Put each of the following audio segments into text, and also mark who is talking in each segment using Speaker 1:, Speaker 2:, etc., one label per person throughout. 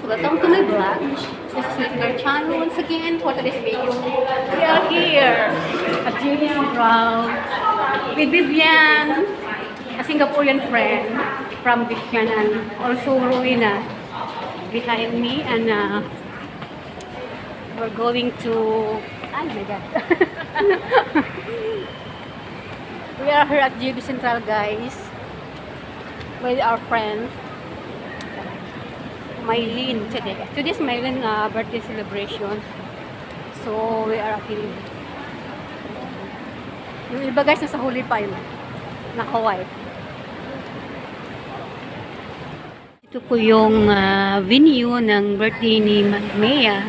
Speaker 1: welcome to my vlog. This is my channel once again for today's video. We are here at JBC Brown with Vivian, a Singaporean friend from Vivian, and also Rowena behind me, and we're going to, oh my god. We are here at JB Central, guys, with our friends Mylene today. Today's Mylene birthday celebration. So we are actually, yung iba guys nasa huli pa yun, naka-white. Ito po yung venue ng birthday ni Mea.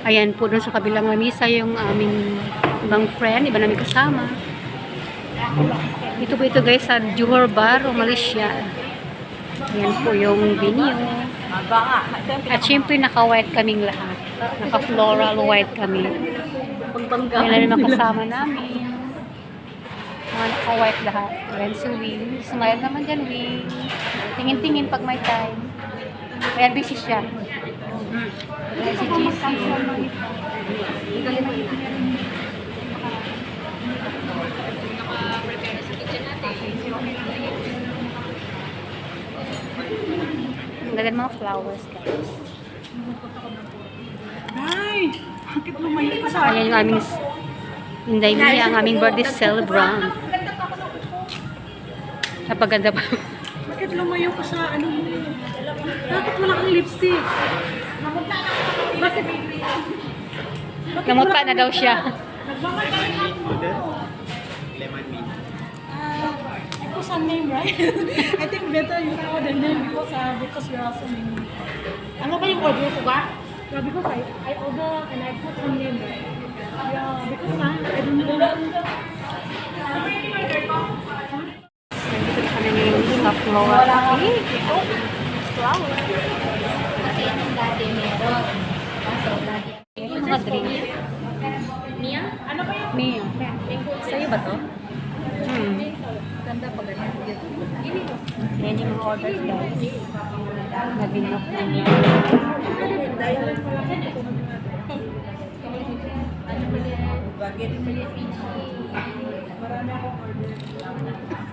Speaker 1: Ayan po, doon sa kabilang lamisa yung aming ibang friend, iba namin kasama. Ito po ito guys sa Johor Bahru, Malaysia. Ayan po yung venue. At syempre naka-white kaming lahat. Naka-floral white kami. Kailan naman kasama namin. Mga naka-white lahat. Ayan si Wing. Smile naman dyan, Wing. Tingin-tingin pag may time. Ayan, busy siya. Ayan si GC. Ang ganda ng mga flowers, guys.
Speaker 2: Ay! Bakit lumayo ka sa
Speaker 1: Ayan yung aming Inday Mia, ang aming birthday celebrant. Napaganda pa.
Speaker 2: Bakit lumayo ka sa ano mo? Bakit wala kang lipstick? Bakit?
Speaker 1: Namuta na daw siya.
Speaker 2: Ito sa name, right? I think better you know the name because you are so many. Ano ba yung order ko ba? Yeah, because I order and I put some name, right? Yeah, because I don't know.
Speaker 1: Nandito na kami ngayon sa flower. Ito, flower.
Speaker 3: Kasi yung dati meron. Kaso lagi.
Speaker 1: Ito yung mga drink.
Speaker 3: Mia? Ano ba yung
Speaker 1: Mia.
Speaker 3: sa'yo ba to?
Speaker 1: Ganda pa ganyan. Yan yung mga orders, guys. Nabinok na niya.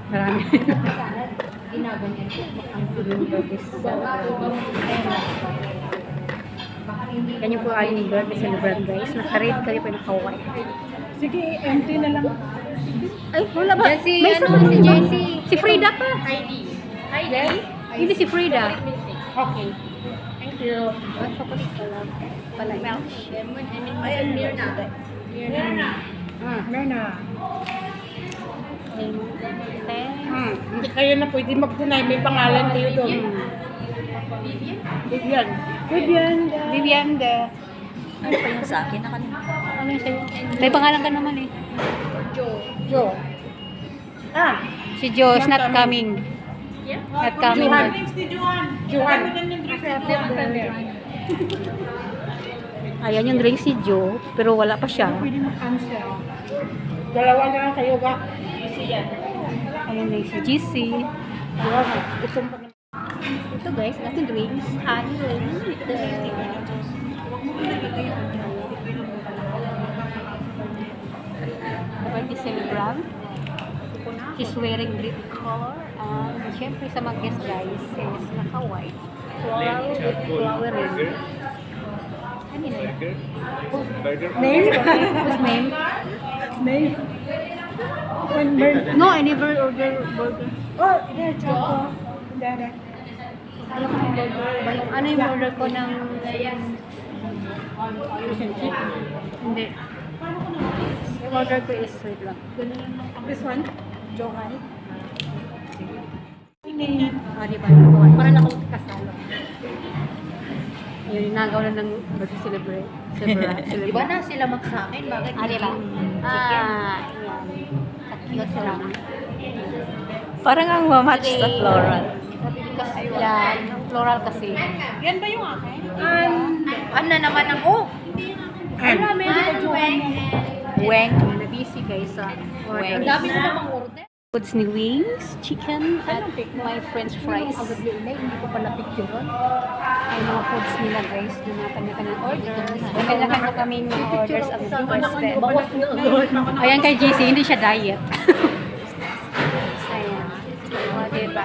Speaker 1: Marami.
Speaker 3: Ginaganyan ko.
Speaker 1: Yung birthday Ganyan po ay yung birthday celebrant, guys. Naka-red kayo pa naka-white.
Speaker 2: Sige, empty na lang.
Speaker 1: Ay, wala ba?
Speaker 3: Yan si,
Speaker 1: May
Speaker 3: ano,
Speaker 1: isa-
Speaker 3: si Jessie.
Speaker 1: Si Frida pa.
Speaker 3: Heidi.
Speaker 1: Hindi si Frida.
Speaker 2: Okay.
Speaker 3: Thank you.
Speaker 1: At chocolate ka lang. Pala yun.
Speaker 3: Lemon, ayan, Mirna. Mirna.
Speaker 2: Merna.
Speaker 1: Lemon.
Speaker 2: Hindi kayo na pwede mag-deny. May pangalan kayo doon. Vivian. Vivian.
Speaker 1: Vivian de.
Speaker 3: Ano pa yung sa akin?
Speaker 1: Ano yung sa'yo? May pangalan ka naman eh.
Speaker 2: Joe. Ah.
Speaker 1: Si Joe is not coming. Not coming.
Speaker 2: Johan. Johan.
Speaker 1: Ayan yung drink si Joe, pero wala pa siya.
Speaker 2: Pwede mag-cancel. Dalawa na lang kayo ba?
Speaker 1: Ayan na si GC.
Speaker 2: Johan. Itong pag-
Speaker 1: Ito guys, ating drinks. Honey with the... Birthday celebrant. She's wearing green color. And syempre sa mga guest guys is naka-white. Floral with flowering. Ano yun?
Speaker 2: Name?
Speaker 1: Whose name?
Speaker 2: Name? When Mer-
Speaker 1: No, I never order burger.
Speaker 2: Oh, there, Choco. There.
Speaker 1: Alam ko yung burger. Ano yung order ko ng... Hindi. Yung order ko is wait lang.
Speaker 2: This one? Johan.
Speaker 1: Di ba? Para na akong kasalo. Yun, nagaw na ng birthday celebrate.
Speaker 3: Di ba na sila magsakin? Bakit?
Speaker 1: Di ba? Yan. Cute sila.
Speaker 3: Parang ang mamatch sa floral.
Speaker 1: Yan, floral kasi.
Speaker 2: Yan ba yung akin?
Speaker 3: Ano naman ang
Speaker 2: Ano?
Speaker 3: Weng.
Speaker 1: Na busy guys sa order.
Speaker 3: Ang dami na namang order.
Speaker 1: Foods ni wings, chicken, at my french fries.
Speaker 2: Hindi ko pa na-picture ron.
Speaker 1: Ay, mga foods nila guys, na mga kanya-kanyang orders. Kanya-kanya kaming mga orders ang requested.
Speaker 2: Bawas na agad.
Speaker 1: Ayan kay GC, hindi siya diet. Ayan. O, diba?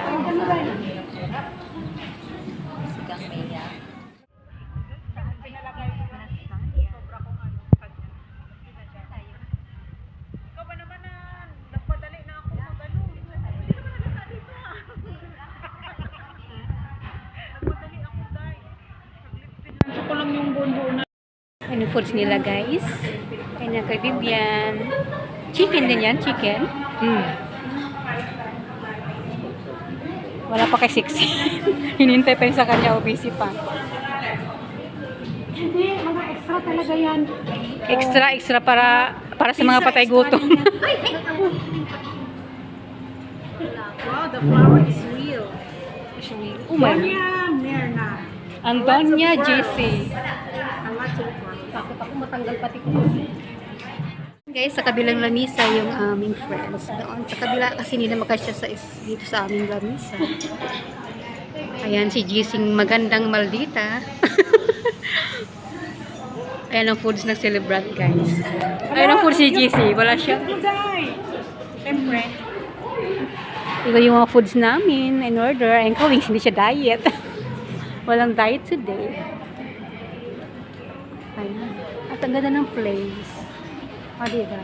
Speaker 2: Ko lang yung bonbon na.
Speaker 1: Ano foods nila guys? Kanya kay Vivian. Chicken din yan, chicken. Wala pa kay 6. Hinintay pa yun sa kanya, busy pa.
Speaker 2: Hindi, mga extra talaga yan.
Speaker 1: Extra para sa mga patay gutom.
Speaker 2: Wow, the flower is real.
Speaker 1: Oh my.
Speaker 2: Merna.
Speaker 1: Antonia GC.
Speaker 2: Takot ako matanggal pati ko.
Speaker 1: Guys, sa kabilang lamisa yung aming friends. Doon sa kabila kasi hindi na makasya dito sa aming lamisa. Ayan si Gising magandang maldita. Ayan ang foods ng celebrant guys. Ayan ang foods si GC. Wala siya.
Speaker 2: Siyempre.
Speaker 1: Iba yung mga foods namin in order. Ayan ko, wings, hindi siya diet. Walang diet today. Ayan. At ang ganda ng place. O, diba?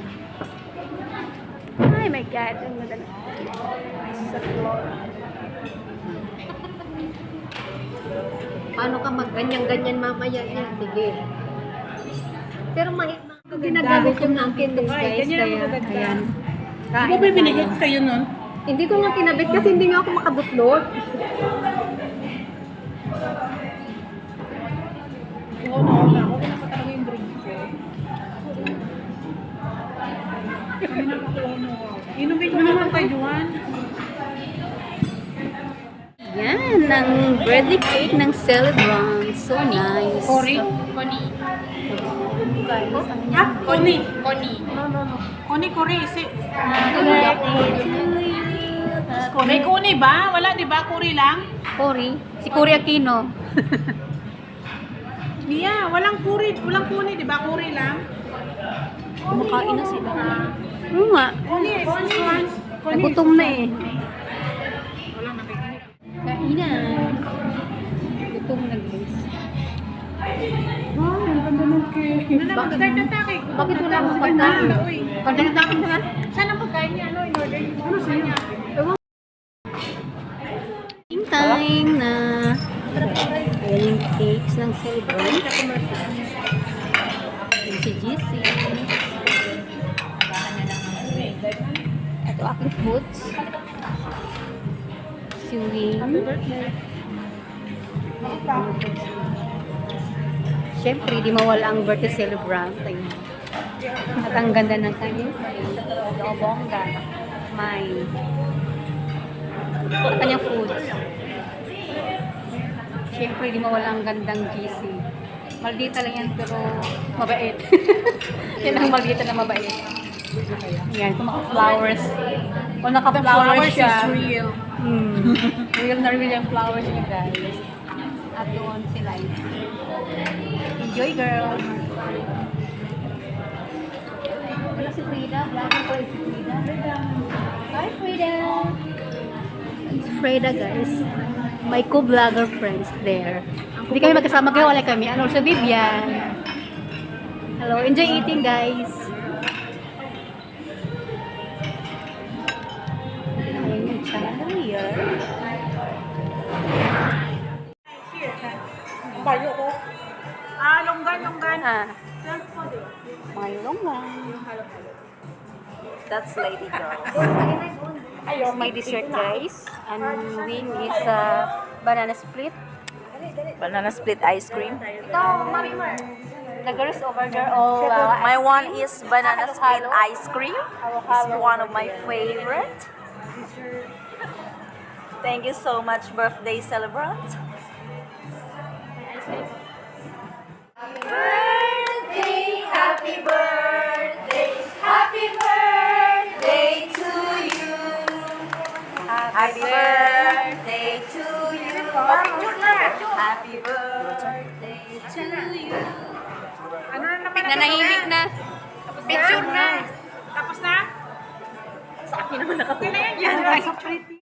Speaker 1: Ay, my God. Ang ganda ng sa floor.
Speaker 3: Paano ka mag-ganyan-ganyan mamaya yan? Sige. Pero ginagamit yung napkin guys.
Speaker 2: Ganyan ang
Speaker 3: Kaya,
Speaker 2: magaganda.
Speaker 1: Ayan.
Speaker 2: Di ba ba binigay ko sa'yo nun?
Speaker 3: hindi ko nga kinabit kasi hindi nga ako makabutlot.
Speaker 2: Oo, na. Ako na pa talaga yung drink ko. Inumin ko naman kay Juan.
Speaker 1: Yan, ang birthday cake ng celebrant. So nice.
Speaker 2: Cory? Ah, Connie. Connie, Cory, isi. May Connie ba? Wala, di ba? Cory lang?
Speaker 1: Cory. Si Cory Aquino.
Speaker 2: Nia, walang Cory, di ba? Cory lang?
Speaker 1: Kumakain na sila. Oo nga.
Speaker 2: Connie, this one.
Speaker 1: Nagutom na eh. Kainan. Gutom na guys.
Speaker 2: Wow, ang ganda ng cake. Start na tayo.
Speaker 3: Bakit wala akong pagkain?
Speaker 2: Pagdating na akin na. Saan ang pagkain niya? Ano, in-order niyo? Ano sa'yo?
Speaker 1: Eating time na. Ayan yung cakes ng celebrant. Yung si GC. Ito aking foods. Si Wing. Siyempre, di mawala ang birthday celebrant. Ayun. At ang ganda ng kanyang bongga. May ang kanyang foods. Siyempre, di mawala ang gandang GC. Maldita lang yan, pero mabait. Yan ang maldita na mabait. Yan, kung maka-flowers. Kung naka-flowers siya.
Speaker 2: real.
Speaker 1: Real na real yung flowers niya, guys. At doon sila. Enjoy, girl! Wala si Frida. Vlogger ko si Frida. Hi, Frida! It's Frida, guys. My co-vlogger friends there. Hindi kami magkasama kayo, wala kami. And also, Vivian. Hello, enjoy eating, guys. Ayan yung chandelier.
Speaker 2: Bayo ko. Longgan.
Speaker 1: Mga longgan.
Speaker 3: That's lady girl.
Speaker 1: This is my dessert, guys. And wing is banana split.
Speaker 4: Banana split ice cream.
Speaker 1: The girls over there all
Speaker 4: My one is banana split ice cream. It's one of my favorite. Thank you so much, birthday celebrant.
Speaker 3: Happy birthday to you.
Speaker 4: Happy birthday to you. Happy birthday to you.
Speaker 2: Ano na naman?
Speaker 1: Nanahimik na.
Speaker 2: Picture na. Tapos na? Sa akin naman nakapila yan. Yan.